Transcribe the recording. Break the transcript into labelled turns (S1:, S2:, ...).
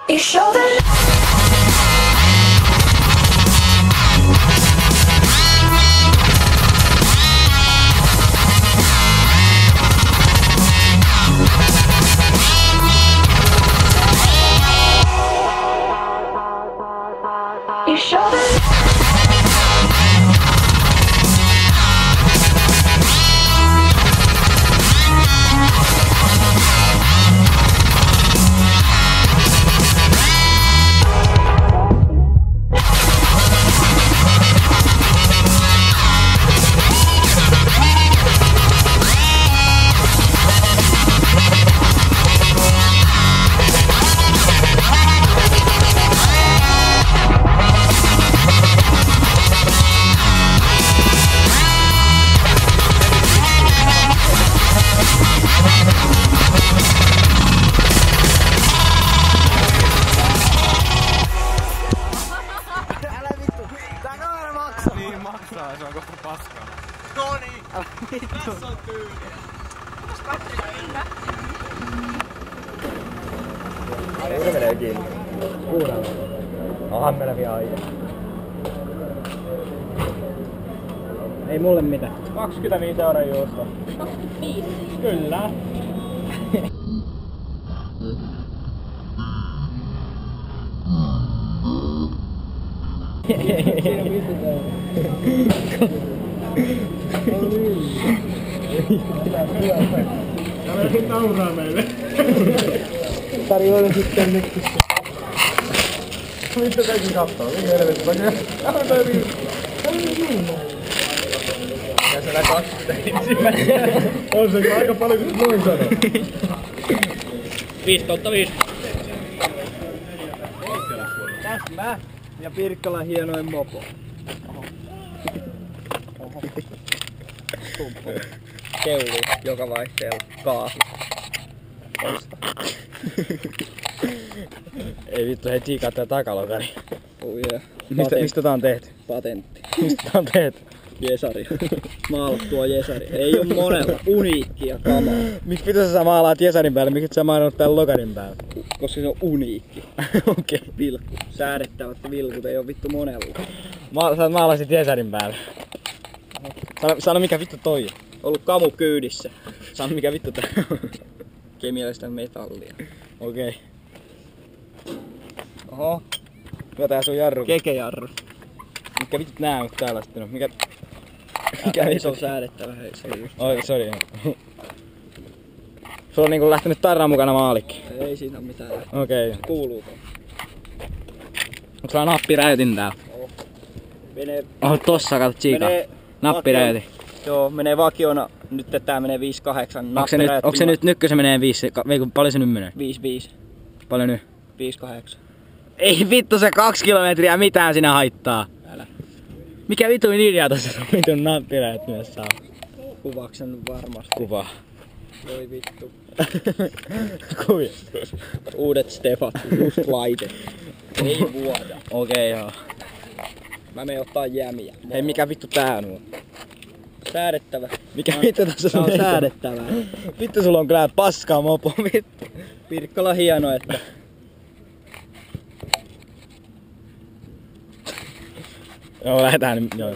S1: You show the You show the
S2: Niin maksaa, se on kohta paskaa. Noniin! Tässä on tyyliä. Otas katteella yllä.
S3: Se menee kiinni. Kuunnella. Onhan meillä vielä aika. Ei mulle mitään. 25 € juusto.
S4: 25.
S3: Kyllä. Siinä pistetään. Älä nyt nauraa meille. Tarjoilen sitten nyt. Mitä täytyy kattoo? Mikä helvetti? Älä täytyy. Ja siellä 20 ensimmäinen. On se aika paljon kuin noin sanoo. 5/5. Täsmää. Ja Pirkkalan hienoin mopo. Oho. Keulu joka vaihteella. Kaasu. Ei vittu, hei tsiikaa tää takalokari. Oh yeah. Mistä tää on tehty? Patentti. Mistä tää on tehty? Jesari. Maalattua Jesari. Ei oo monella. Uniikkia kamaa. Miksi pitäis sä maalaat Jesarin päälle? Miksi et sä maalannut täällä lokarin päälle? Koska se on uniikki. Okei. Okay. Vilkku. Säädettävät vilkut ei oo vittu monella. Sä maalasit Jesarin päälle. Sano mikä vittu toi on. Ollut kamu kyydissä. Sano mikä vittu tää on. Kemiallista metallia. Okei. Okay. Oho. Mikä tää sun jarru? Kekejarru. Mikä vittu nää on täällä sitten on? Mikä se on säädettävä, hei se just. Oi, sori. Sulla on niinku lähtenyt tarran mukana maalikki. Ei siinä oo mitään. Okei. Okay. Kuuluuko? Onko sulla nappiräytin täällä? Oo. Menee... Oho, tossa kato tsiikaa. Nappiräytin. Joo, menee vakiona. Nyt tää menee 5/8. Onko se nyt nykkö se menee 5? Paljon se nyt menee? 5/5. Paljon nyt? 5/8. Ei vittu se 2 kilometriä mitään sinä haittaa. Älä. Mikä vituin idea tossa on vitun nappiräät myös saa? Kuvaaksen varmasti. Kuvaa. Voi vittu. Kuvia. Uudet stefat, just laite. Ei vuoda. Okei joo. Mä menen ottaa jämiä. Hei mikä vittu tää on? Säädettävä. Mikä vittu tässä on säädettävä? Vittu sulla on kyllä paskaa mopo vittu. Pirkkala hieno että. Joo lähetään nyt. Joo.